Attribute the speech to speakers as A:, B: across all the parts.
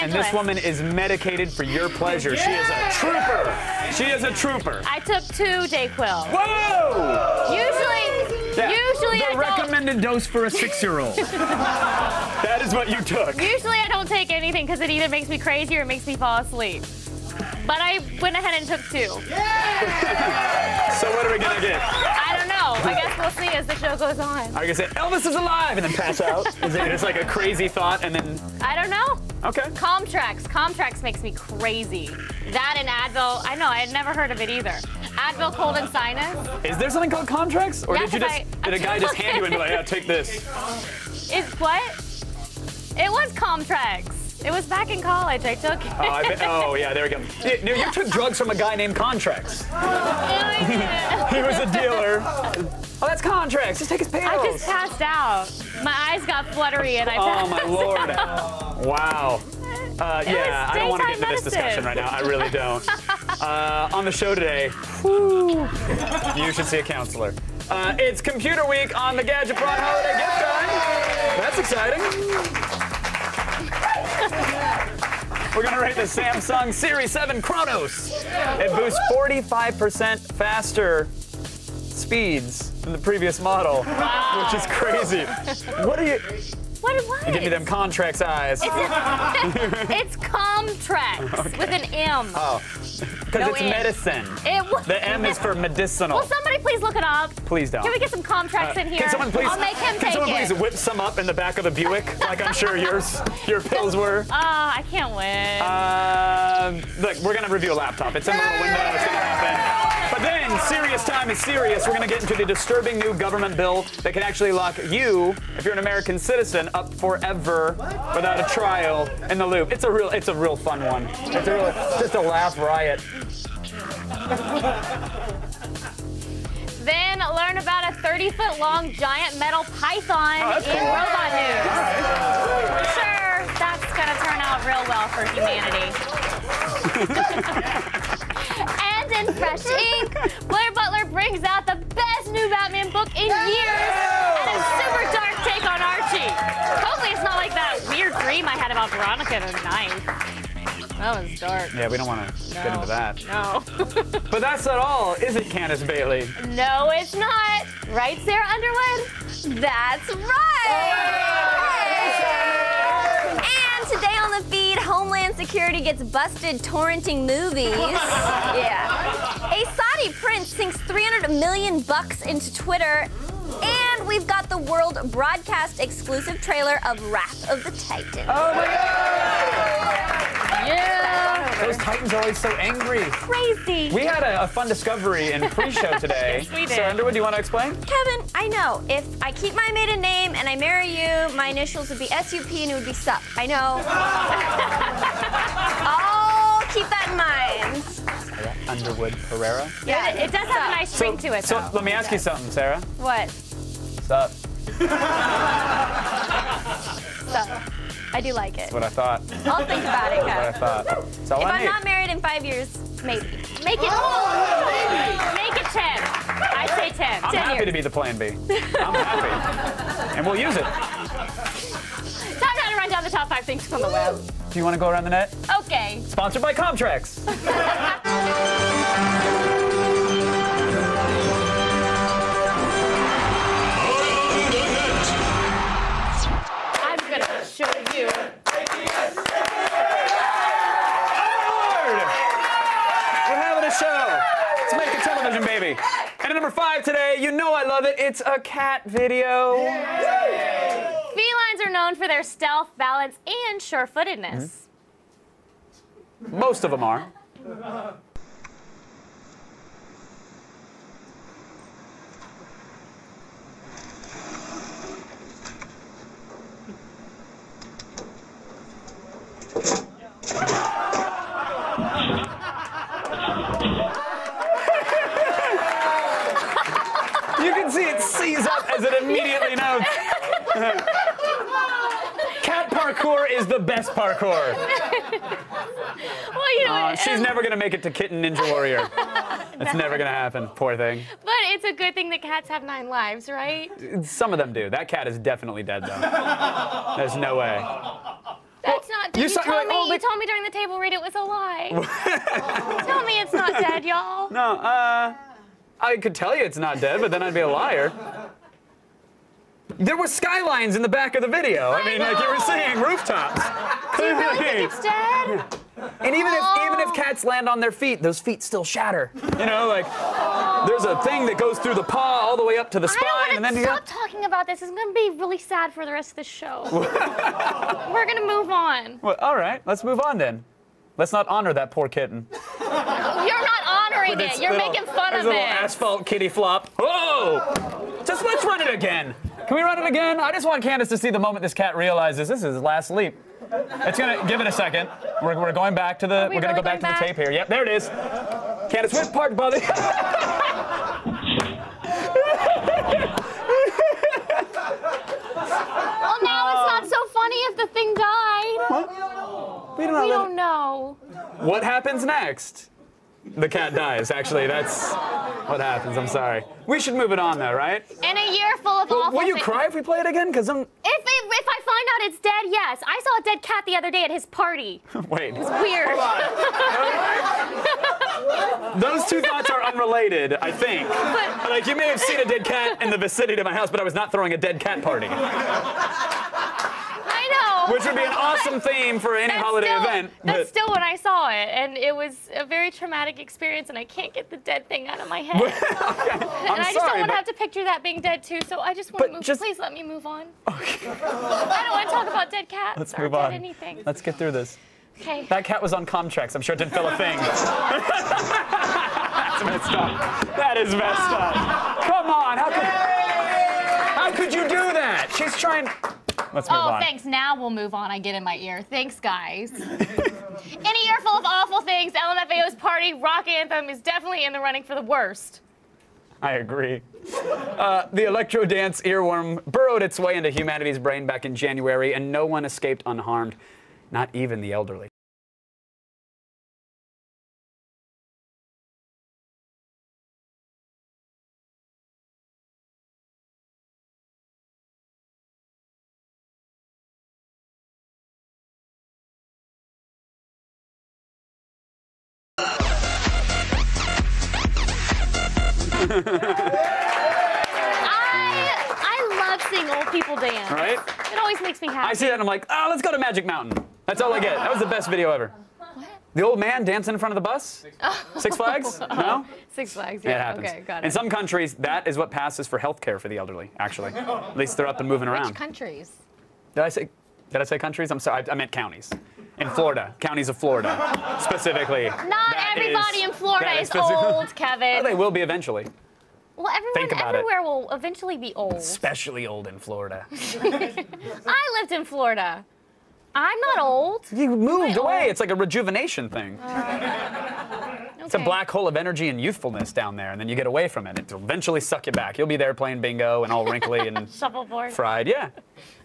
A: And
B: Angeles.
A: this woman is medicated for your pleasure. She is a trooper. She is a trooper.
B: I took 2 Dayquil.
A: Whoa!
B: Usually I
C: The
B: don't.
C: recommended dose for a 6-year-old.
A: That is what you took.
B: Usually I don't take anything because it either makes me crazy or it makes me fall asleep. But I went ahead and took 2.
A: So what are we gonna get?
B: I don't know. I guess we'll see as the show goes on.
A: Are you gonna say Elvis is alive and then pass out? Is it just like a crazy thought and then?
B: I don't know.
A: Okay.
B: Comtrax. Comtrax makes me crazy. That and Advil. I know. I had never heard of it either. Advil, cold and sinus.
A: Is there something called Comtrax? Or
B: Yeah,
A: did you just did a guy just hand you and be like, yeah, take this?
B: It's what? It was Comtrax. It was back in college. I took it.
A: Oh yeah, there we go. You took drugs from a guy named Contrax. He was a dealer. Oh, that's Contrax. Just take his pills.
B: I just passed out. My eyes got fluttery and I passed
A: Oh my lord. Wow. Yeah, I don't want to get into this discussion right now. I really don't. On the show today, you should see a counselor. It's Computer Week on the Gadget Brought Holiday Gift Time. That's exciting. We're gonna rate the Samsung Series 7 Chronos. It boosts 45% faster speeds than the previous model, which is crazy. What are you?
B: What?
A: You give me them Contrax eyes.
B: It's Comtrax with an M.
A: Oh, because
B: No
A: it's
B: M.
A: medicine.
B: It
A: The M is for medicinal.
B: Will somebody please look it up?
A: Please don't.
B: Can we get some Comtrax in here?
A: Can someone please?
B: I'll make him
A: Can
B: take
A: someone
B: it.
A: please whip some up in the back of the Buick, like I'm sure your pills were?
B: I can't win.
A: Look, we're gonna review a laptop. It's in the little window. It's gonna happen. But then, serious time is serious. We're gonna get into the disturbing new government bill that can actually lock you, if you're an American citizen, up forever without a trial in the loop. It's a real fun one. It's just a laugh riot.
B: Then learn about a 30-foot-long giant metal python
A: that's
B: in
A: cool.
B: robot news. We're sure that's gonna turn out real well for humanity. And in fresh ink, Blair Butler brings out the best new Batman book in years and a super dark take on Archie. Hopefully it's not like that weird dream I had about Veronica the Knife. That was dark.
A: Yeah, we don't want to get into that.
B: No.
A: But that's not all, is it, Candace Bailey?
B: No, it's not. Right, Sarah Underwood? That's right.
D: And today on the feed, Homeland Security gets busted torrenting movies. Yeah. A Saudi prince sinks $300 million into Twitter. And we've got the world broadcast exclusive trailer of Wrath of the Titans.
A: Oh my God!
B: Yeah.
A: Those Titans are always so angry.
D: Crazy.
A: We had a fun discovery in pre-show today.
B: Yes, we did.
A: Sarah Underwood, do you want to explain?
D: Kevin, I know. If I keep my maiden name and I marry you, my initials would be SUP and it would be SUP. I know. I'll keep that in mind.
A: Sarah Underwood Pereira.
B: Yeah, it does have a nice ring to it,
A: So
B: though.
A: let me ask you something, Sarah.
B: What?
A: What's up?
B: So, I do like it.
A: That's what I thought.
D: I'll think about it,
A: That's what I
D: Kevin.
A: thought. That's all
D: If
A: I
D: I'm
A: need.
D: not married in 5 years, maybe.
B: Make it 10. I say 10.
A: I'm
B: 10
A: happy
B: years.
A: to be the plan B. I'm happy. And we'll use it.
B: Time now to run down the top 5 things from the web.
A: Do you want to go around the net?
B: Okay.
A: Sponsored by Comtrax.
B: I'm gonna show you.
A: We're having a show. Let's make a television, baby. And at number 5 today, you know I love it. It's a cat video.
B: Felines are known for their stealth, balance, and sure-footedness.
A: Most of them are. You can see it seize up as it immediately knows. Cat parkour is the best parkour.
B: Well, you know,
A: She's never gonna make it to Kitten Ninja Warrior. It's never gonna happen, poor thing.
B: but it's a good thing that cats have 9 lives, right?
A: Some of them do. That cat is definitely dead, though. There's no way.
B: That's not dead.
A: you
B: You,
A: saw-
B: told
A: like,
B: me,
A: oh,
B: you
A: they-
B: told me during the table read it was a lie. Tell me it's not dead, y'all.
A: No, I could tell you it's not dead, but then I'd be a liar. There were skylines in the back of the video. I mean, like you were saying, rooftops.
B: Do you really think it's dead?
A: And even if cats land on their feet, those feet still shatter. You know, like there's a thing that goes through the paw all the way up to the spine,
B: I
A: and
B: don't
A: then
B: want
A: you
B: to stop talking about this. It's going to be really sad for the rest of the show. We're going to move on.
A: Well, all right, let's move on then. Let's not honor that poor kitten.
B: You're not honoring it. You're making fun of
A: a little
B: it.
A: asphalt kitty flop. Oh! Just let's run it again. Can we run it again? I just want Candace to see the moment this cat realizes this is his last sleep. It's gonna give it a second. We're going back to the. We're gonna
B: really
A: go back to
B: going
A: the tape here. Yep, there it is. Candace, whip park, buddy.
B: Well, now it's not so funny if the thing died.
A: We
B: We don't know.
A: What happens next? The cat dies. Actually, that's what happens. I'm sorry. We should move it on, though, right?
B: In a year full of awful
A: Will you
B: things.
A: cry if we play it again? Because I'm.
B: If I find out it's dead, yes. I saw a dead cat the other day at his party.
A: Wait.
B: Weird.
A: Those two thoughts are unrelated, I think. Like, you may have seen a dead cat in the vicinity of my house, but I was not throwing a dead cat party.
B: I know.
A: Which would be an awesome theme for any holiday event.
B: That's still when I saw it, and it was a very traumatic experience, and I can't get the dead thing out of my head. And I just don't want to have to picture that being dead too, so I just want to move. Please let me move on. Okay. I don't want to talk about dead cats
A: Let's
B: or
A: move
B: dead
A: on.
B: anything.
A: Let's get through this.
B: Okay.
A: That cat was on Comtrex. I'm sure it didn't feel a thing. That's messed up. That is messed up. Come on. How could you do that? She's trying. Let's move on.
B: Oh, thanks. Now we'll move on. I get in my ear. Thanks, guys. In a year full of awful things, LMFAO's party rock anthem is definitely in the running for the worst.
A: I agree. The electro dance earworm burrowed its way into humanity's brain back in January, and no one escaped unharmed, not even the elderly.
B: I love seeing old people dance.
A: Right?
B: It always makes me happy.
A: I see that and I'm like, oh, let's go to Magic Mountain. That's all I get. That was the best video ever.
B: What?
A: The old man dancing in front of the bus? Six Flags? No?
B: Six Flags,
A: Yeah, it
B: yeah.
A: happens.
B: Okay, got it.
A: In some countries, that is what passes for health care for the elderly, actually. At least they're up and moving around.
B: Which countries?
A: Did I say countries? I'm sorry, I meant counties. In Florida, counties of Florida, specifically.
B: Not everybody in Florida is old, Kevin.
A: Well, they will be eventually.
B: Well,
A: Think
B: everyone
A: about it.
B: everywhere will eventually be old.
A: Especially old in Florida.
B: I lived in Florida. I'm not old.
A: You moved away.
B: old?
A: It's like a rejuvenation thing. It's a black hole of energy and youthfulness down there, and then you get away from it. It'll eventually suck you back. You'll be there playing bingo and all wrinkly and
B: Shuffleboard.
A: fried. Yeah.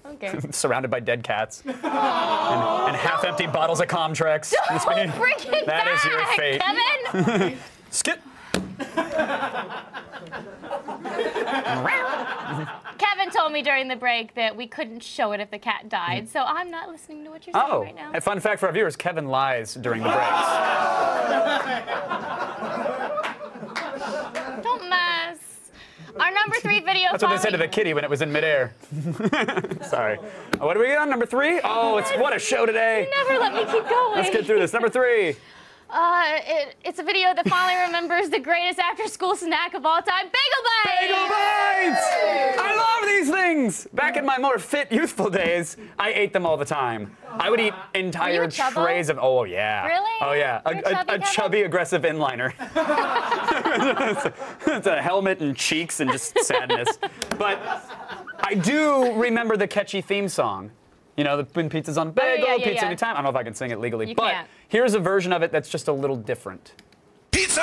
B: Okay.
A: Surrounded by dead cats. And half-empty bottles of Comtrex.
B: Don't bring it
A: That
B: back,
A: is your fate.
B: Kevin.
A: Skip.
B: Kevin told me during the break that we couldn't show it if the cat died, so I'm not listening to what you're saying right now.
A: A fun fact for our viewers, Kevin lies during the breaks.
B: Don't mess. Our number 3 video
A: That's what they said to the kitty when it was in midair. Sorry. What do we get on number 3? Oh, what a show today.
B: Never let me keep going.
A: Let's get through this. Number 3.
B: It's a video that finally remembers the greatest after-school snack of all time, Bagel Bites!
A: Bagel Bites! I love these things! Back in my more fit, youthful days, I ate them all the time. I would eat entire trays of. Oh yeah.
B: Really?
A: Oh yeah. A chubby, aggressive inliner. It's a helmet and cheeks and just sadness. But I do remember the catchy theme song. You know, when pizza's on bagel, pizza anytime. I don't know if I can sing it legally, but
B: can't.
A: Here's a version of it that's just a little different.
E: Pizza!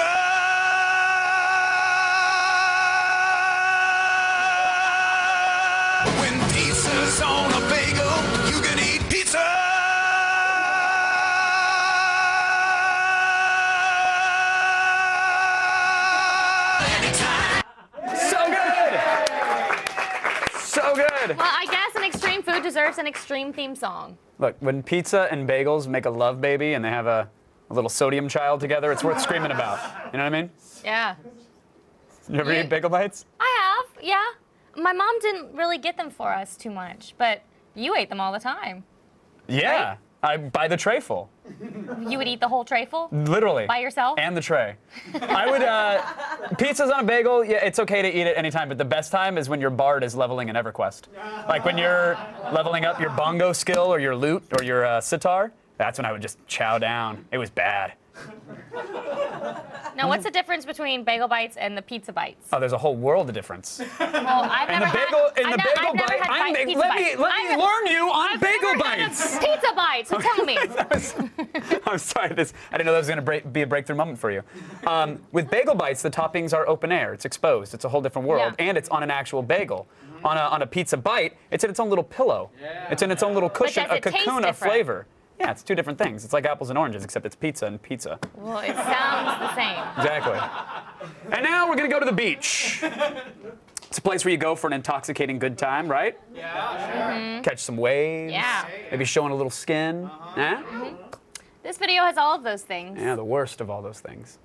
E: When pizza's on a bagel, you can eat pizza!
A: So good! So good!
B: Well, I guess an extreme food food deserves an extreme theme song.
A: Look, when pizza and bagels make a love baby and they have a little sodium child together, it's worth screaming about. You know what I mean?
B: Yeah.
A: You ever eat bagel bites?
B: I have, yeah. My mom didn't really get them for us too much, but you ate them all the time.
A: Yeah.
B: Right?
A: I buy the tray full.
B: You would eat the whole tray full?
A: Literally.
B: By yourself?
A: And the tray. I would, pizza's on a bagel, yeah, it's okay to eat it anytime, but the best time is when your bard is leveling in EverQuest. Like when you're leveling up your bongo skill or your lute or your sitar, that's when I would just chow down. It was bad.
B: Now, what's the difference between bagel bites and the pizza bites?
A: Oh, there's a whole world of difference.
B: Well, I've never had
A: Let me learn you on bagel bites.
B: Pizza bites, so tell me.
A: I'm sorry, I didn't know that was going to be a breakthrough moment for you. With bagel bites, the toppings are open air. It's exposed. It's a whole different world,
B: Yeah.
A: and it's on an actual bagel. On a pizza bite, it's in its own little pillow. Yeah. It's in its own little cushion, a cocoon of flavor. Yeah, it's two different things. It's like apples and oranges, except it's pizza and pizza.
B: Well, it sounds the same.
A: Exactly. And now we're going to go to the beach. It's a place where you go for an intoxicating good time, right?
C: Yeah.
B: Mm-hmm.
A: Catch some waves.
B: Yeah.
A: Maybe showing a little skin. Yeah?
B: Mm-hmm. This video has all of those things.
A: Yeah, the worst of all those things.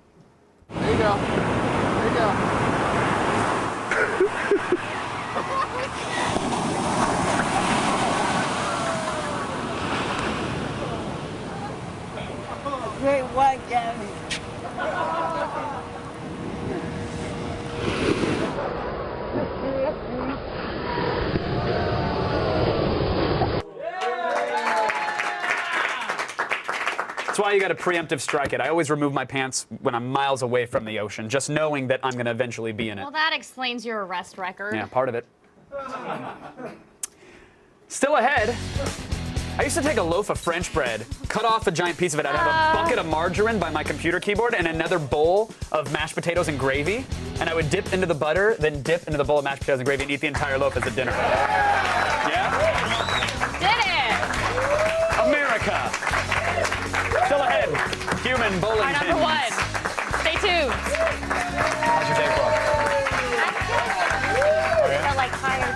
F: There you go. There you go.
G: Great white Gabby.
A: That's why you got to preemptive strike it. I always remove my pants when I'm miles away from the ocean, just knowing that I'm going to eventually be in it.
B: Well, that explains your arrest record.
A: Yeah, part of it. Still ahead. I used to take a loaf of French bread, cut off a giant piece of it. I'd have a bucket of margarine by my computer keyboard and another bowl of mashed potatoes and gravy. And I would dip into the butter, then dip into the bowl of mashed potatoes and gravy and eat the entire loaf as a dinner. Yeah?
B: Did it!
A: America. Still ahead. Human bowling
B: Our
A: pins.
B: number one. Stay tuned.
A: How's your day going?
B: I feel like tired.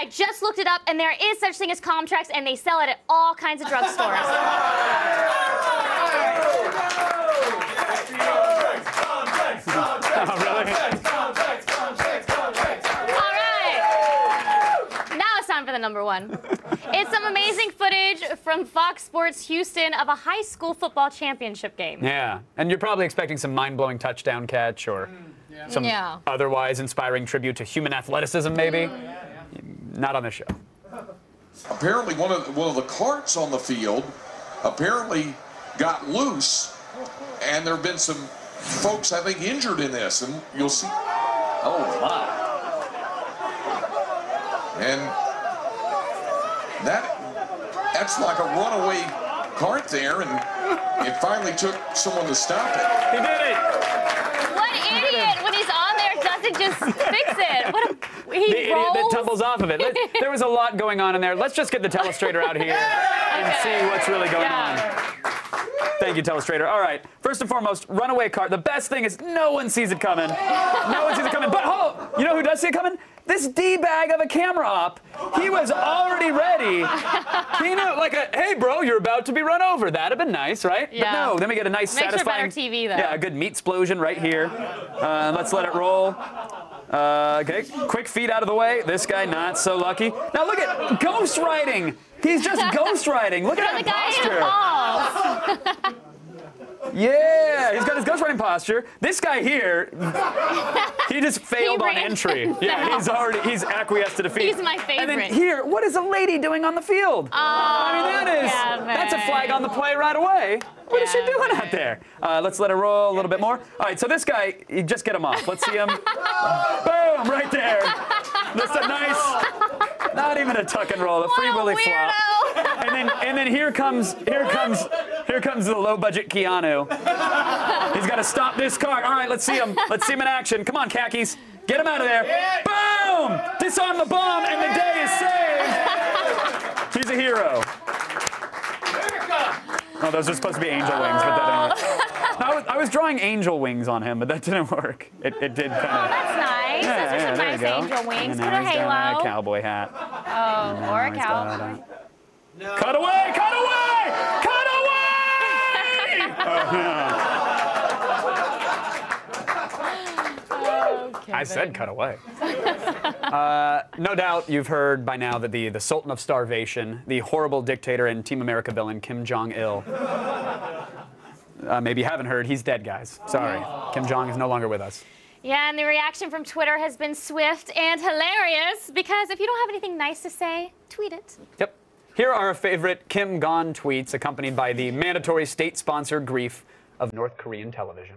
B: I just looked it up, and there is such thing as Comtrex, and they sell it at all kinds of drugstores.
A: Oh, really?
B: All right. Now it's time for the number one. It's some amazing footage from Fox Sports Houston of a high school football championship game.
A: Yeah, and you're probably expecting some mind-blowing touchdown catch or some otherwise inspiring tribute to human athleticism, maybe. Not on this show.
H: Apparently, one of the carts on the field apparently got loose, and there have been some folks, I think, injured in this, and you'll see. Oh my! And that's like a runaway cart there, and it finally took someone to stop it.
A: He did it!
B: What idiot, when he's on there, doesn't just fix it? What a...
A: The idiot that tumbles off of it. There was a lot going on in there. Let's just get the telestrator out here and see what's really going on. Thank you, telestrator. All right. First and foremost, runaway cart. The best thing is no one sees it coming. No one sees it coming. But hold, you know who does see it coming? This D-bag of a camera op. He was already ready. He knew, like, hey, bro, you're about to be run over. That'd have been nice, right?
B: Yeah.
A: But no, then we get a nice, satisfying...
B: Makes for better TV, though.
A: Yeah, a good meat explosion right here. Let's let it roll. Okay, quick feet out of the way. This guy not so lucky. Now look at ghost riding. He's just ghost riding. Look at that posture. Yeah, he's got his ghost riding posture. This guy here, he just failed on entry. Yeah, he's acquiesced to defeat.
B: He's my favorite.
A: And then here, what is a lady doing on the field? I mean, that's a flag on the play right away. What is she doing out there? Let's let her roll a little bit more. All right, so this guy, just get him off. Let's see him. Boom, right there. That's a nice, not even a tuck and roll, a free willy flop. And then here comes Here comes the low-budget Keanu. He's got to stop this car. All right, let's see him. Let's see him in action. Come on, khakis. Get him out of there. Boom! Disarm the bomb, and the day is saved. He's a hero. Oh, those are supposed to be angel wings, but that didn't work. I was drawing angel wings on him, but that didn't work. It did kind of.
B: Oh, that's nice. Those are some nice angel wings. Put a halo.
A: A cowboy hat.
B: Oh, or a cowboy.
A: Cut away! Cut away! Cut away! I said cut away. No doubt you've heard by now that the Sultan of Starvation, the horrible dictator and Team America villain, Kim Jong-il. Maybe you haven't heard, he's dead, guys. Sorry. Kim Jong is no longer with us.
B: Yeah, and the reaction from Twitter has been swift and hilarious because if you don't have anything nice to say, tweet it.
A: Yep. Here are our favorite Kim Gone tweets accompanied by the mandatory state-sponsored grief of North Korean television.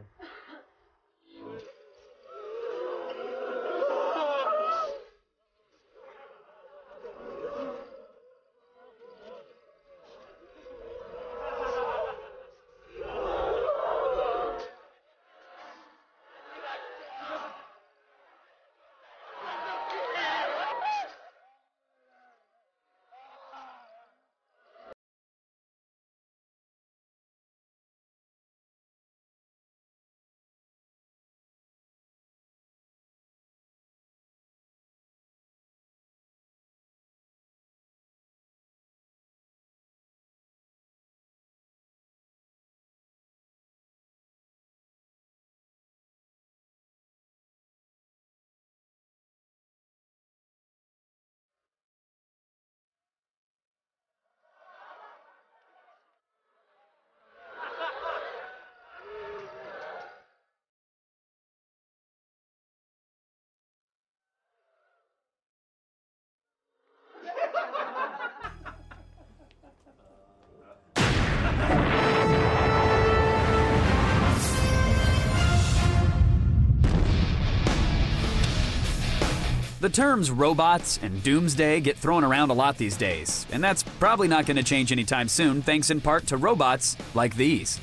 A: The terms robots and doomsday get thrown around a lot these days, and that's probably not going to change anytime soon, thanks in part to robots like these.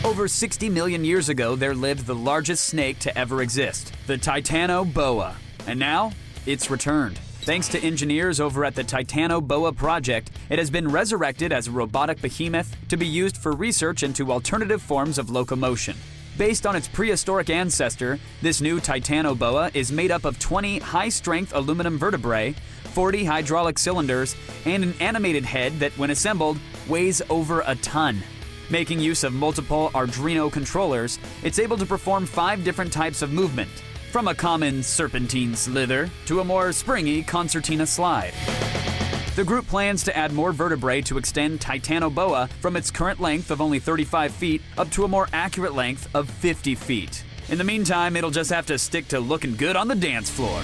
A: Over 60 million years ago, there lived the largest snake to ever exist, the Titanoboa, and now it's returned. Thanks to engineers over at the Titanoboa project, it has been resurrected as a robotic behemoth to be used for research into alternative forms of locomotion. Based on its prehistoric ancestor, this new Titanoboa is made up of 20 high-strength aluminum vertebrae, 40 hydraulic cylinders, and an animated head that, when assembled, weighs over a ton. Making use of multiple Arduino controllers, it's able to perform 5 different types of movement, from a common serpentine slither to a more springy concertina slide. The group plans to add more vertebrae to extend Titanoboa from its current length of only 35 feet up to a more accurate length of 50 feet. In the meantime, it'll just have to stick to looking good on the dance floor.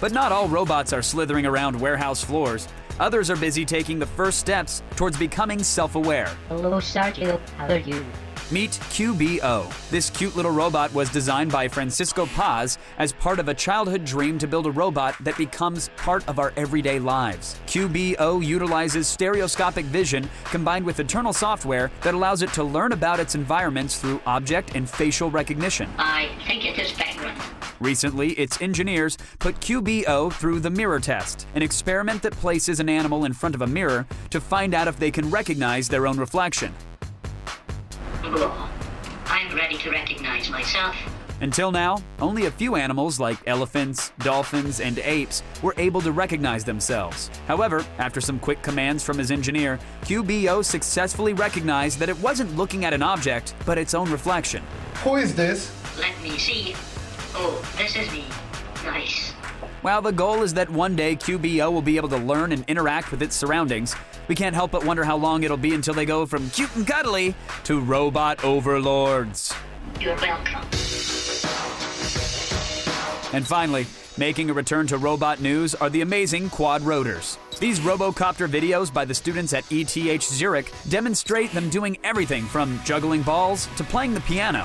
A: But not all robots are slithering around warehouse floors. Others are busy taking the first steps towards becoming self-aware.
G: Hello, Sergio. How are you?
A: Meet QBO. This cute little robot was designed by Francisco Paz as part of a childhood dream to build a robot that becomes part of our everyday lives. QBO utilizes stereoscopic vision combined with internal software that allows it to learn about its environments through object and facial recognition.
G: I think it is penguin.
A: Recently, its engineers put QBO through the mirror test, an experiment that places an animal in front of a mirror to find out if they can recognize their own reflection.
G: I'm ready to recognize myself.
A: Until now, only a few animals like elephants, dolphins, and apes were able to recognize themselves. However, after some quick commands from his engineer, QBO successfully recognized that it wasn't looking at an object, but its own reflection.
F: Who is this?
G: Let me see. Oh, this is me. Nice.
A: While the goal is that one day QBO will be able to learn and interact with its surroundings, we can't help but wonder how long it'll be until they go from cute and cuddly to robot overlords.
G: You're welcome.
A: And finally, making a return to robot news are the amazing quad rotors. These robocopter videos by the students at ETH Zurich demonstrate them doing everything from juggling balls to playing the piano.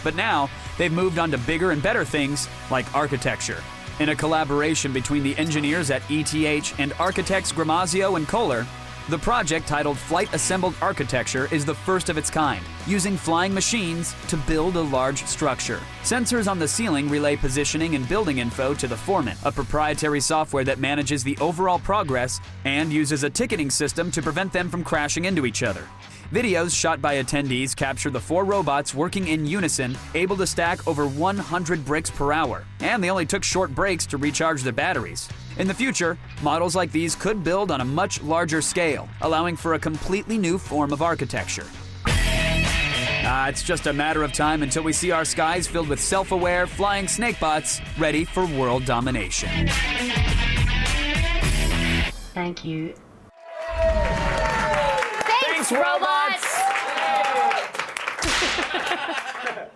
A: But now, they've moved on to bigger and better things like architecture. In a collaboration between the engineers at ETH and architects Gramazio and Kohler,
I: The project, titled Flight Assembled Architecture, is the first of its kind, using flying machines to build a large structure. Sensors on the ceiling relay positioning and building info to the foreman, a proprietary software that manages the overall progress and uses a ticketing system to prevent them from crashing into each other. Videos shot by attendees capture the 4 robots working in unison, able to stack over 100 bricks per hour, and they only took short breaks to recharge their batteries. In the future, models like these could build on a much larger scale, allowing for a completely new form of architecture. It's just a matter of time until we see our skies filled with self-aware, flying snakebots ready for world domination.
G: Thank you.
A: Thanks, robots!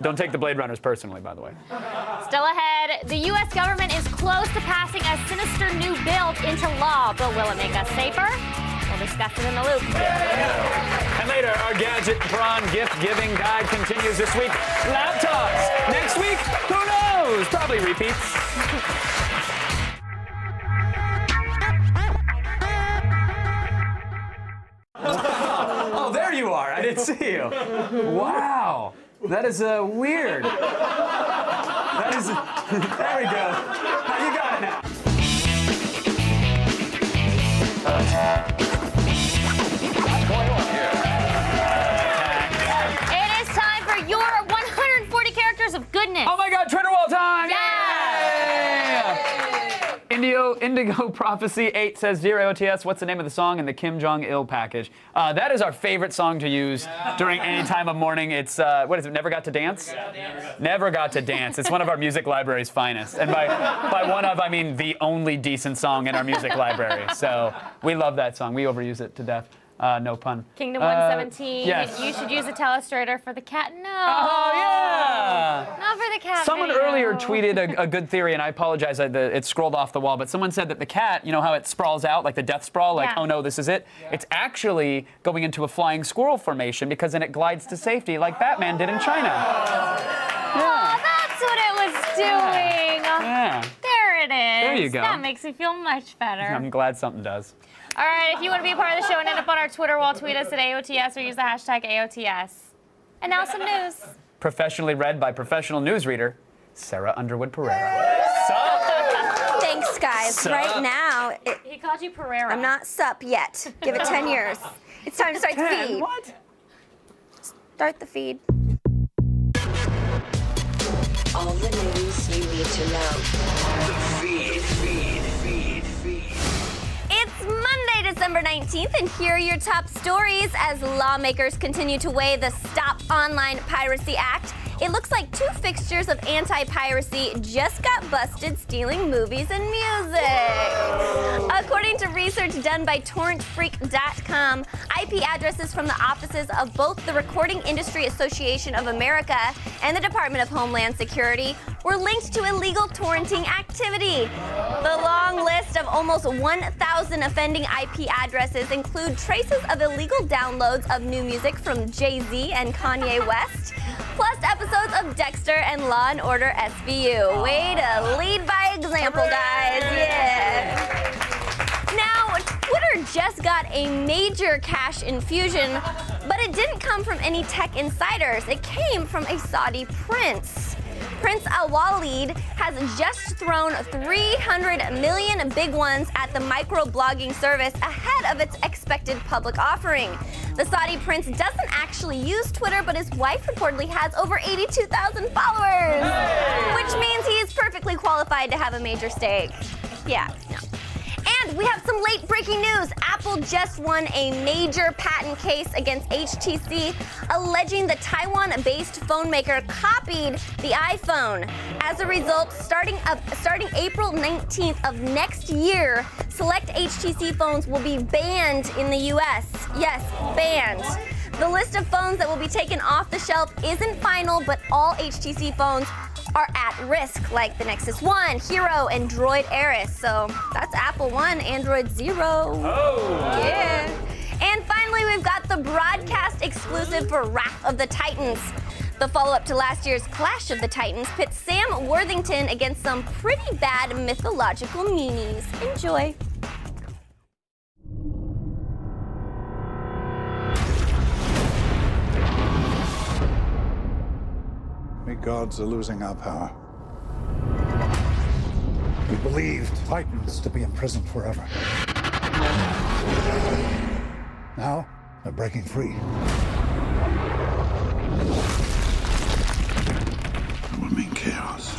A: Don't take the Blade Runners personally, by the way.
B: Still ahead, the U.S. government is close to passing a sinister new bill into law, but will it make us safer? We'll discuss it in the loop.
A: And later, our Gadget Prawn gift-giving guide continues this week. Laptops! Next week, who knows? Probably repeats. Oh, there you are. I didn't see you. Wow. That is weird. That is... There we go. You got it now.
B: It is time for your 140 characters of goodness.
A: Oh my God, Twitter wall time!
B: Yeah!
A: Indigo Prophecy 8 says, Dear AOTS, what's the name of the song in the Kim Jong-il package? That is our favorite song to use during any time of mourning. It's, what is it, Never Got to Dance? Never Got to Dance. It's one of our music library's finest. And by one of, I mean the only decent song in our music library. So we love that song. We overuse it to death. No pun.
B: Kingdom 117.
A: Yes.
B: You should use a telestrator for the cat. No.
A: Oh, yeah.
B: Not for the cat.
A: Someone
B: video.
A: earlier tweeted a good theory, and I apologize that it scrolled off the wall, but someone said that the cat, you know how it sprawls out, like the death sprawl, like, oh no, this is it? Yeah. It's actually going into a flying squirrel formation because then it glides to safety like Batman did in China.
B: Oh, that's what it was doing.
A: Yeah.
B: There it is.
A: There you go.
B: That makes me feel much better.
A: I'm glad something does.
B: All right, if you want to be a part of the show and end up on our Twitter wall, tweet us at AOTS or use the hashtag AOTS. And now some news.
A: Professionally read by professional newsreader, Sarah Underwood Pereira. Sup?
D: Thanks, guys.
A: Sup?
D: Right now,
B: He called you Pereira.
D: I'm not sup yet. Give it 10 years. It's time to start the feed.
A: What?
D: Start the feed.
J: All the news you need to know.
E: The feed.
D: It's Monday, December 19th, and here are your top stories as lawmakers continue to weigh the Stop Online Piracy Act. It looks like 2 fixtures of anti-piracy just got busted stealing movies and music. According to research done by torrentfreak.com, IP addresses from the offices of both the Recording Industry Association of America and the Department of Homeland Security were linked to illegal torrenting activity. The long list of almost 1,000 offending IP addresses include traces of illegal downloads of new music from Jay-Z and Kanye West, plus episodes of Dexter and Law & Order SVU. Way to lead by example, guys. Yeah. Now, Twitter just got a major cash infusion, but it didn't come from any tech insiders. It came from a Saudi prince. Prince Al-Walid has just thrown 300 million big ones at the microblogging service ahead of its expected public offering. The Saudi prince doesn't actually use Twitter, but his wife reportedly has over 82,000 followers, which means he is perfectly qualified to have a major stake. Yeah, no. And we have some late-breaking news. Apple just won a major patent case against HTC, alleging the Taiwan-based phone maker copied the iPhone. As a result, starting April 19th of next year, select HTC phones will be banned in the US. Yes, banned. The list of phones that will be taken off the shelf isn't final, but all HTC phones are at risk, like the Nexus 1, Hero, and Droid Ares. So that's Apple 1, Android 0.
A: Oh!
D: Yeah. And finally, we've got the broadcast exclusive for Wrath of the Titans. The follow-up to last year's Clash of the Titans pits Sam Worthington against some pretty bad mythological meanies. Enjoy.
K: gods are losing our power. We believed Titans to be imprisoned forever. Now, they're breaking free. It will mean chaos.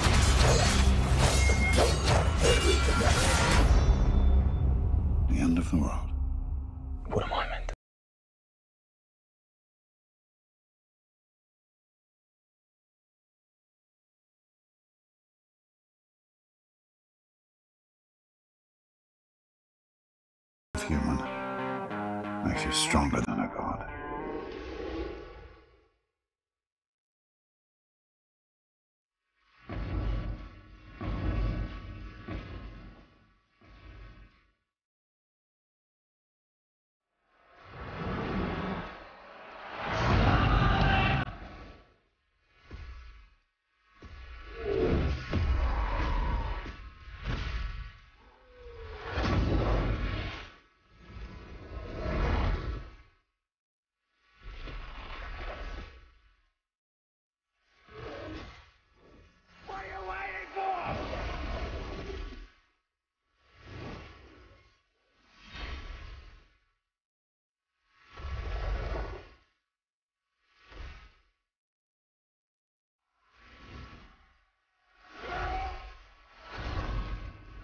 K: The end of the world.
L: What am I meant to?
K: Human makes you stronger than a god.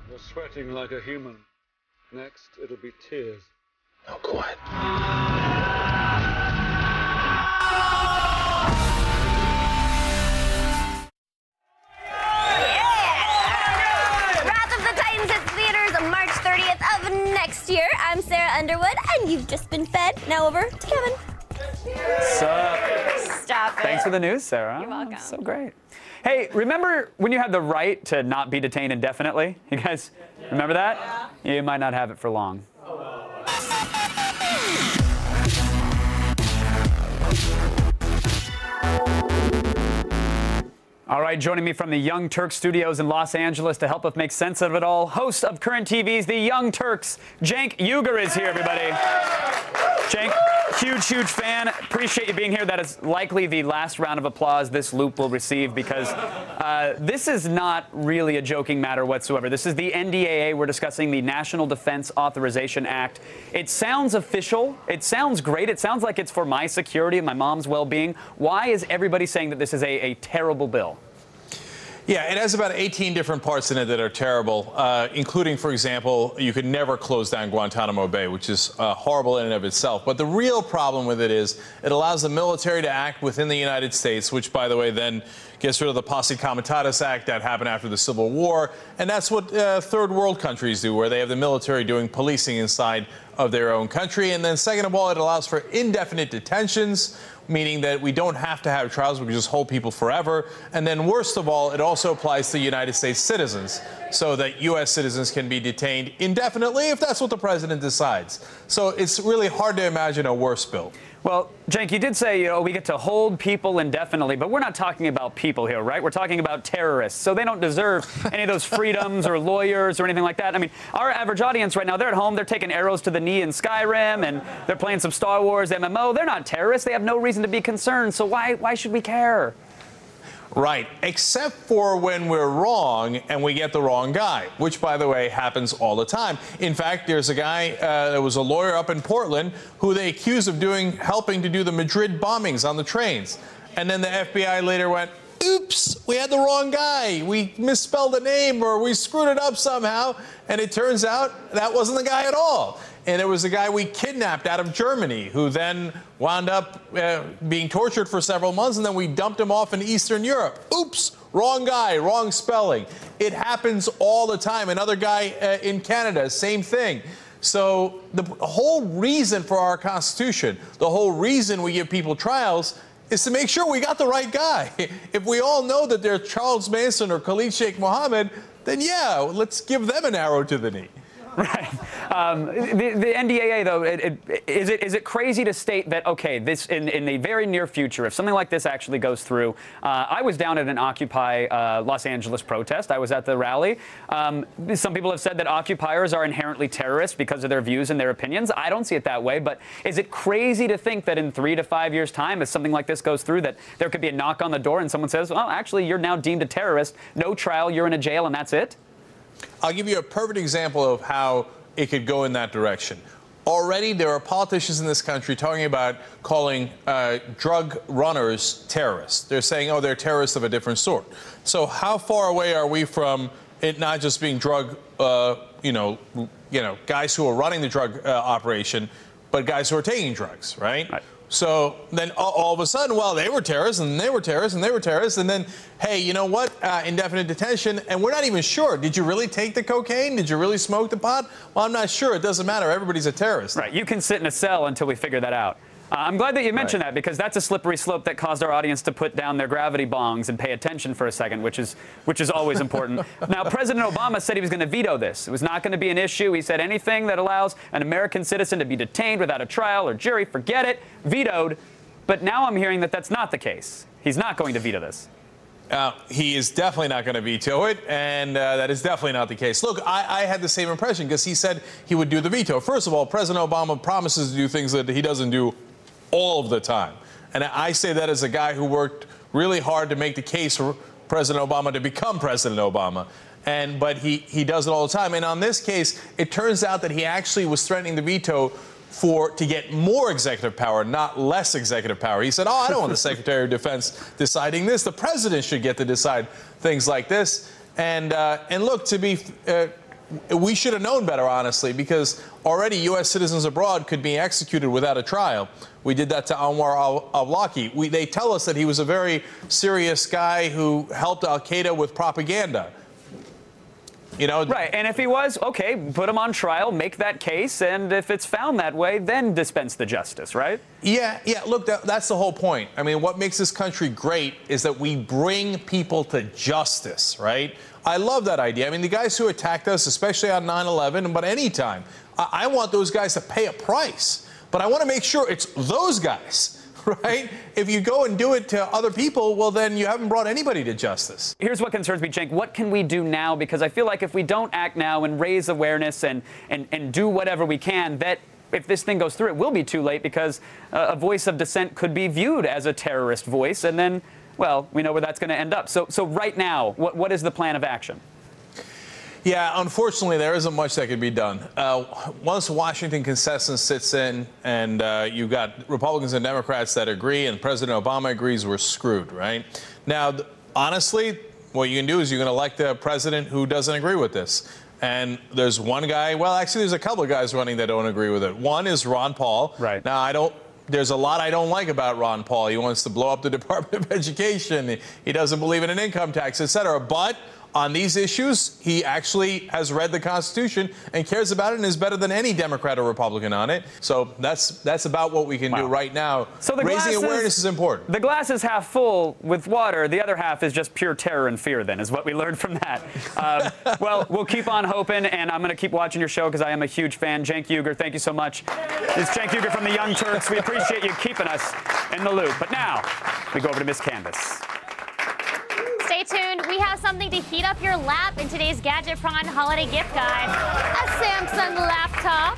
M: You're sweating like a human. Next, it'll be tears.
L: Oh, quiet.
D: Wrath of the Titans hits theaters on March 30th of next year. I'm Sarah Underwood, and you've just been fed. Now over to Kevin.
A: Sup?
D: Stop it.
A: Thanks for the news, Sarah.
D: You're welcome.
A: So great. Hey, remember when you had the right to not be detained indefinitely? You guys remember that? Yeah. You might not have it for long. All right, joining me from the Young Turks studios in Los Angeles to help us make sense of it all, host of Current TV's The Young Turks, Cenk Uygur is here, everybody. Cenk, huge fan. Appreciate you being here. That is likely the last round of applause this loop will receive because this is not really a joking matter whatsoever. This is the NDAA. We're discussing the National Defense Authorization Act. It sounds official. It sounds great. It sounds like it's for my security and my mom's well-being. Why is everybody saying that this is a terrible bill?
N: Yeah, it has about 18 different parts in it that are terrible, including, for example, you could never close down Guantanamo Bay, which is horrible in and of itself. But the real problem with it is it allows the military to act within the United States, which, by the way, then gets rid of the Posse Comitatus Act that happened after the Civil War. And that's what third world countries do, where they have the military doing policing inside of their own country. And then second of all, it allows for indefinite detentions, meaning that we don't have to have trials. We can just hold people forever. And then worst of all, it also applies to United States citizens so that U.S. citizens can be detained indefinitely if that's what the president decides. So it's really hard to imagine a worse bill.
A: Well, Cenk, you did say, we get to hold people indefinitely, but we're not talking about people here, right? We're talking about terrorists. So they don't deserve any of those freedoms or lawyers or anything like that. I mean, our average audience right now, they're at home, they're taking arrows to the knee in Skyrim, and they're playing some Star Wars MMO. They're not terrorists. They have no reason to be concerned. So why should we care?
N: Right, except for when we're wrong and we get the wrong guy, which, by the way, happens all the time. In fact, there's a guy that was a lawyer up in Portland who they accused of helping to do the Madrid bombings on the trains. And then the FBI later went, oops, we had the wrong guy. We misspelled the name or we screwed it up somehow. And it turns out that wasn't the guy at all. And it was a guy we kidnapped out of Germany who then wound up being tortured for several months, and then we dumped him off in Eastern Europe. Oops, wrong guy, wrong spelling. It happens all the time. Another guy in Canada, same thing. So the whole reason for our Constitution, the whole reason we give people trials is to make sure we got the right guy. If we all know that they're Charles Manson or Khalid Sheikh Mohammed, then yeah, let's give them an arrow to the knee.
A: Right. The NDAA, though, is it crazy to state that, okay, this in the very near future, if something like this actually goes through, I was down at an Occupy Los Angeles protest. I was at the rally. Some people have said that occupiers are inherently terrorists because of their views and their opinions. I don't see it that way, but is it crazy to think that in 3 to 5 years' time, if something like this goes through, that there could be a knock on the door and someone says, well, actually, you're now deemed a terrorist, no trial, you're in a jail, and that's it?
N: I'll give you a perfect example of how it could go in that direction. Already, there are politicians in this country talking about calling drug runners terrorists. They're saying, oh, they're terrorists of a different sort. So how far away are we from it not just being drug, guys who are running the drug operation, but guys who are taking drugs, right? So then all of a sudden, well, they were terrorists, and they were terrorists, and they were terrorists, and then, hey, you know what? Indefinite detention, and we're not even sure. Did you really take the cocaine? Did you really smoke the pot? Well, I'm not sure. It doesn't matter. Everybody's a terrorist.
A: Right. You can sit in a cell until we figure that out. I'm glad that you mentioned that, because that's a slippery slope that caused our audience to put down their gravity bongs and pay attention for a second, which is always important. Now, President Obama said he was going to veto this. It was not going to be an issue. He said anything that allows an American citizen to be detained without a trial or jury, forget it, vetoed. But now I'm hearing that that's not the case. He's not going to veto this.
N: He is definitely not going to veto it, and that is definitely not the case. Look, I had the same impression because he said he would do the veto. First of all, President Obama promises to do things that he doesn't do all of the time. And I say that as a guy who worked really hard to make the case for President Obama to become President Obama. But he does it all the time. And on this case, it turns out that he actually was threatening the veto to get more executive power, not less executive power. He said, oh, I don't want the Secretary of Defense deciding this. The president should get to decide things like this. And look, we should have known better, honestly, because already U.S. citizens abroad could be executed without a trial. We did that to Anwar al-Awlaki. They tell us that he was a very serious guy who helped al-Qaeda with propaganda.
A: Right, and if he was, okay, put him on trial, make that case, and if it's found that way, then dispense the justice, right?
N: Yeah, look, that's the whole point. I mean, what makes this country great is that we bring people to justice, right? I love that idea. I mean, the guys who attacked us, especially on 9/11, but any time, I want those guys to pay a price. But I want to make sure it's those guys, right? If you go and do it to other people, well, then you haven't brought anybody to justice.
A: Here's what concerns me, Cenk. What can we do now? Because I feel like if we don't act now and raise awareness and do whatever we can, that if this thing goes through, it will be too late, because a voice of dissent could be viewed as a terrorist voice, and then, well, we know where that's going to end up. So right now, what is the plan of action?
N: Yeah, unfortunately, there isn't much that can be done. Once Washington consensus sits in and you've got Republicans and Democrats that agree and President Obama agrees, we're screwed, right? Now, honestly, what you can do is you can elect a president who doesn't agree with this. And there's one guy, well, actually, there's a couple of guys running that don't agree with it. One is Ron Paul.
A: Right.
N: Now, there's a lot I don't like about Ron Paul. He wants to blow up the Department of Education. He doesn't believe in an income tax, et cetera. But on these issues, he actually has read the Constitution and cares about it and is better than any Democrat or Republican on it. So that's about what we can do right now.
A: So
N: raising awareness is important.
A: The glass is half full with water. The other half is just pure terror and fear, then, is what we learned from that. Well, we'll keep on hoping, and I'm going to keep watching your show because I am a huge fan. Cenk Uygur, thank you so much. It's Cenk Uygur from the Young Turks. We appreciate you keeping us in the loop. But now, we go over to Miss Candace.
B: Stay tuned. We have something to heat up your lap in today's Gadget Prawn Holiday Gift Guide. A Samsung laptop.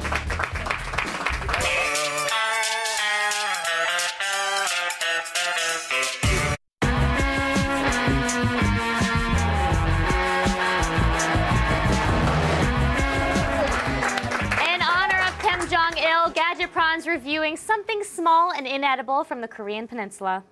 B: In honor of Kim Jong-il, Gadget Prawn's reviewing something small and inedible from the Korean Peninsula.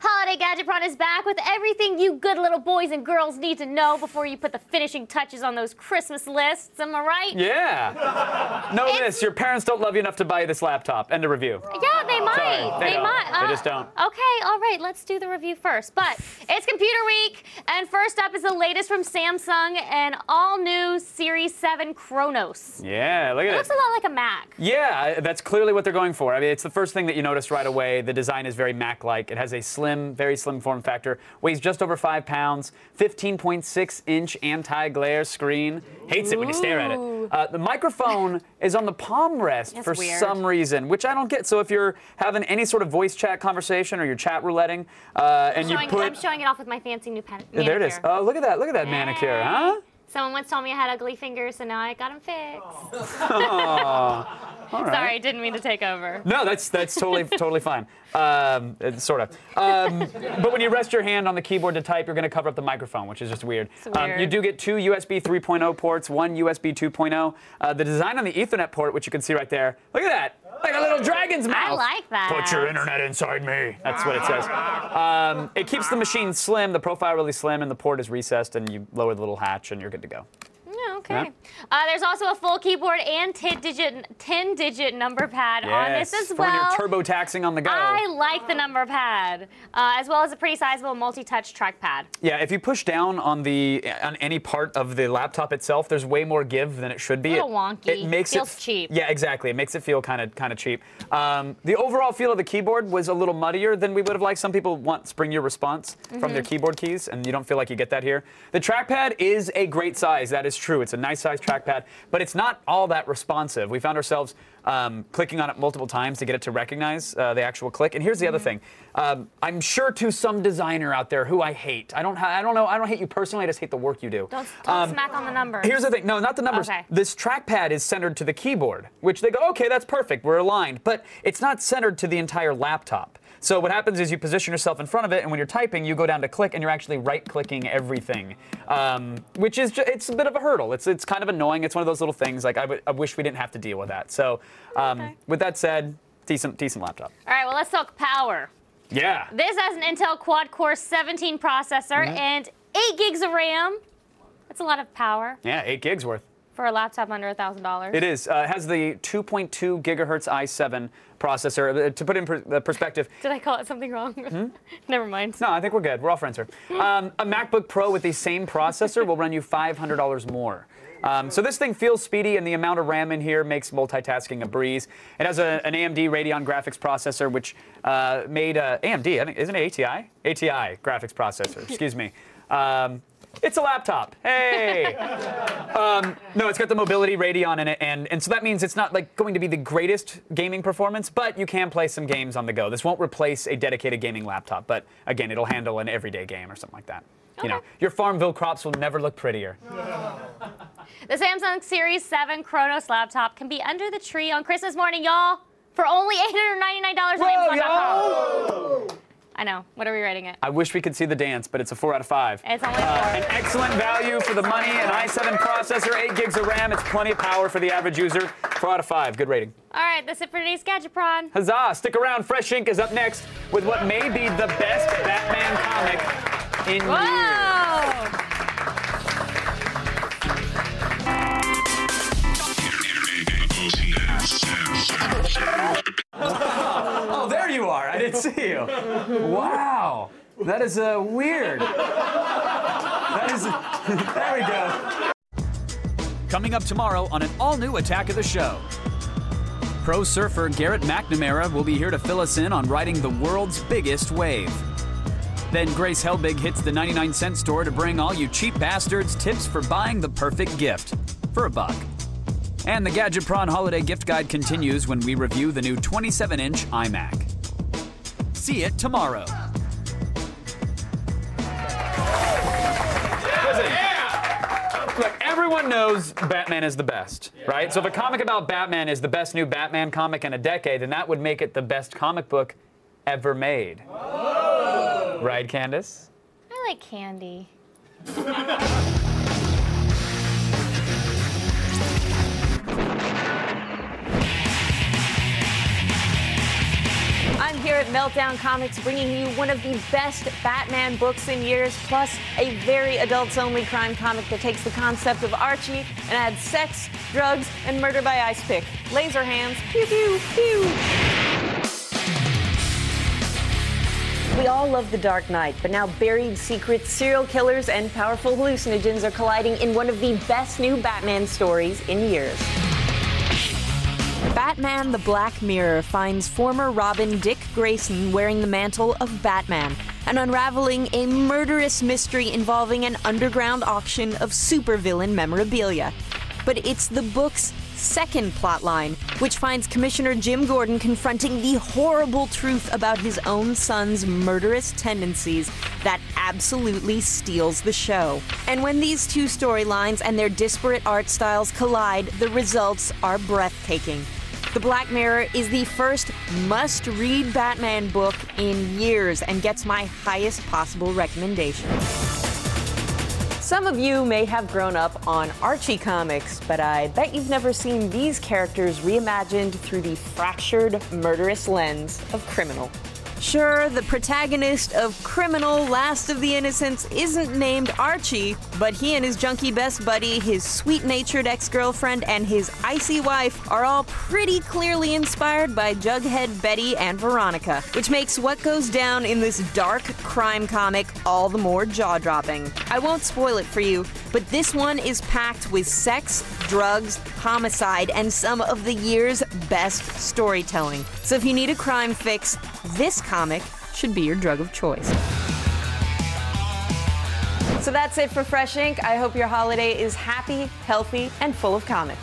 B: Holiday Gadget Prawn is back with everything you good little boys and girls need to know before you put the finishing touches on those Christmas lists. Am I right?
A: Yeah. Know this, your parents don't love you enough to buy you this laptop. End of review.
B: Yeah, they might.
A: Sorry, they
B: might.
A: They just don't.
B: Okay, all right, let's do the review first. But it's Computer Week, and first up is the latest from Samsung, an all-new Series 7 Chronos.
A: Yeah, look at it.
B: It looks a lot like a Mac.
A: Yeah, that's clearly what they're going for. I mean, it's the first thing that you notice right away. The design is very Mac-like. It has a slim, very very slim form factor. Weighs just over 5 pounds. 15.6-inch anti-glare screen. Hates it when you stare at it. The microphone is on the palm rest for some reason, which I don't get. So if you're having any sort of voice chat conversation or you're chat rouletting, and
B: I'm showing it off with my fancy new manicure.
A: There it is. Oh, look at that. Look at that manicure, huh?
B: Someone once told me I had ugly fingers, so now I got them fixed.
A: All right.
B: Sorry, didn't mean to take over.
A: No, that's totally fine. Sort of. But when you rest your hand on the keyboard to type, you're going to cover up the microphone, which is just weird. You do get 2 USB 3.0 ports, 1 USB 2.0. The design on the Ethernet port, which you can see right there, look at that. Like a little dragon's mouth.
B: I like that.
A: Put your internet inside me. That's what it says. It keeps the machine slim, the profile really slim, and the port is recessed, and you lower the little hatch, and you're good to go.
B: Okay. Yeah. There's also a full keyboard and 10-digit number pad on this as well.
A: For when you're turbo-taxing on the go.
B: I like the number pad, as well as a pretty sizable multi-touch trackpad.
A: Yeah, if you push down on any part of the laptop itself, there's way more give than it should be.
B: A little wonky.
A: It makes
B: feels cheap.
A: Yeah, exactly. It makes it feel kind of cheap. The overall feel of the keyboard was a little muddier than we would have liked. Some people want spring your response from their keyboard keys, and you don't feel like you get that here. The trackpad is a great size. That is true. It's a nice size trackpad, but it's not all that responsive. We found ourselves clicking on it multiple times to get it to recognize the actual click. And here's the other thing. I'm sure to some designer out there who I hate. I don't hate you personally. I just hate the work you do.
B: Don't smack on the numbers.
A: Here's the thing. No, not the numbers.
B: Okay.
A: This trackpad is centered to the keyboard, which they go, okay, that's perfect. We're aligned. But it's not centered to the entire laptop. So what happens is you position yourself in front of it, and when you're typing, you go down to click, and you're actually right-clicking everything, which is it's a bit of a hurdle. It's kind of annoying. It's one of those little things. Like I wish we didn't have to deal with that. So with that said, decent laptop.
B: All right, well, let's talk power.
A: Yeah.
B: This has an Intel quad-core 17 processor and 8 gigs of RAM. That's a lot of power.
A: Yeah, 8 gigs worth.
B: For a laptop under $1,000.
A: It is. It has the 2.2 gigahertz i7 processor. To put in perspective.
B: Did I call it something wrong? Never mind.
A: No, I think we're good. We're all friends here. A MacBook Pro with the same processor will run you $500 more. So this thing feels speedy, and the amount of RAM in here makes multitasking a breeze. It has an AMD Radeon graphics processor, which made AMD, I think, isn't it ATI? ATI graphics processor, excuse me. It's a laptop. Hey! No, it's got the mobility Radeon in it, and so that means it's not like going to be the greatest gaming performance, but you can play some games on the go. This won't replace a dedicated gaming laptop, but again, it'll handle an everyday game or something like that. Okay. You know, your Farmville crops will never look prettier.
B: The Samsung Series 7 Chronos laptop can be under the tree on Christmas morning, y'all, for only $899 on Amazon.com. I know. What are we rating it?
A: I wish we could see the dance, but it's a 4 out of 5.
B: It's only 4.
A: An excellent value for the money. An i7 processor, 8 gigs of RAM. It's plenty of power for the average user. 4 out of 5. Good rating.
B: All right, that's it for today's Gadget Prawn.
A: Huzzah! Stick around. Fresh Ink is up next with what may be the best Batman comic in years. Oh, there you are. I didn't see you. Wow. That is weird. That is. There we go.
I: Coming up tomorrow on an all-new Attack of the Show. Pro surfer Garrett McNamara will be here to fill us in on riding the world's biggest wave. Then Grace Helbig hits the 99-cent store to bring all you cheap bastards tips for buying the perfect gift for $1. And the Gadget Prawn Holiday Gift Guide continues when we review the new 27-inch iMac. See it tomorrow.
A: Look, everyone knows Batman is the best, right? So if a comic about Batman is the best new Batman comic in a decade, then that would make it the best comic book ever made. Whoa. Right, Candace?
B: I like candy.
O: I'm here at Meltdown Comics bringing you one of the best Batman books in years, plus a very adults-only crime comic that takes the concept of Archie and adds sex, drugs, and murder by ice pick. Laser hands, pew, pew, pew. We all love The Dark Knight, but now buried secrets, serial killers, and powerful hallucinogens are colliding in one of the best new Batman stories in years. Batman the Black Mirror finds former Robin Dick Grayson wearing the mantle of Batman. and unraveling a murderous mystery involving an underground auction of supervillain memorabilia. But it's the book's second plotline, which finds Commissioner Jim Gordon confronting the horrible truth about his own son's murderous tendencies that absolutely steals the show. And when these two storylines and their disparate art styles collide, the results are breathtaking. The Black Mirror is the first must-read Batman book in years and gets my highest possible recommendation. Some of you may have grown up on Archie comics, but I bet you've never seen these characters reimagined through the fractured, murderous lens of Criminal. Sure, the protagonist of Criminal, Last of the Innocents, isn't named Archie, but he and his junkie best buddy, his sweet-natured ex-girlfriend, and his icy wife are all pretty clearly inspired by Jughead, Betty, and Veronica, which makes what goes down in this dark crime comic all the more jaw-dropping. I won't spoil it for you, but this one is packed with sex, drugs, homicide, and some of the year's best storytelling. So if you need a crime fix, this comic should be your drug of choice. So that's it for Fresh Ink. I hope your holiday is happy, healthy, and full of comics.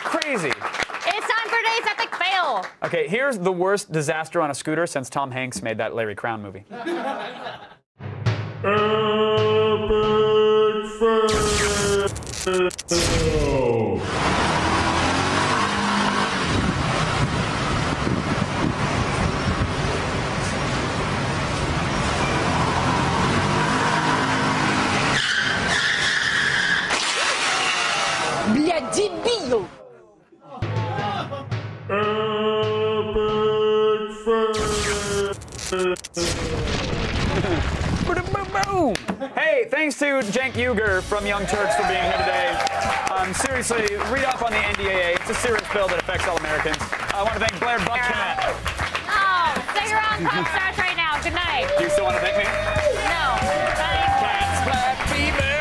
A: Crazy.
B: It's time for today's epic fail.
A: Okay, here's the worst disaster on a scooter since Tom Hanks made that Larry Crown movie.
P: Блядь, дебил!
A: Boom! Hey, thanks to Cenk Uygur from Young Turks for being here today. Seriously, read up on the NDAA. It's a serious bill that affects all Americans. I want to thank Blair Buchanan.
B: Oh, say your own pop stars right now. Good night.
A: Do you still want to thank me?
B: No.
A: Cats, black fever.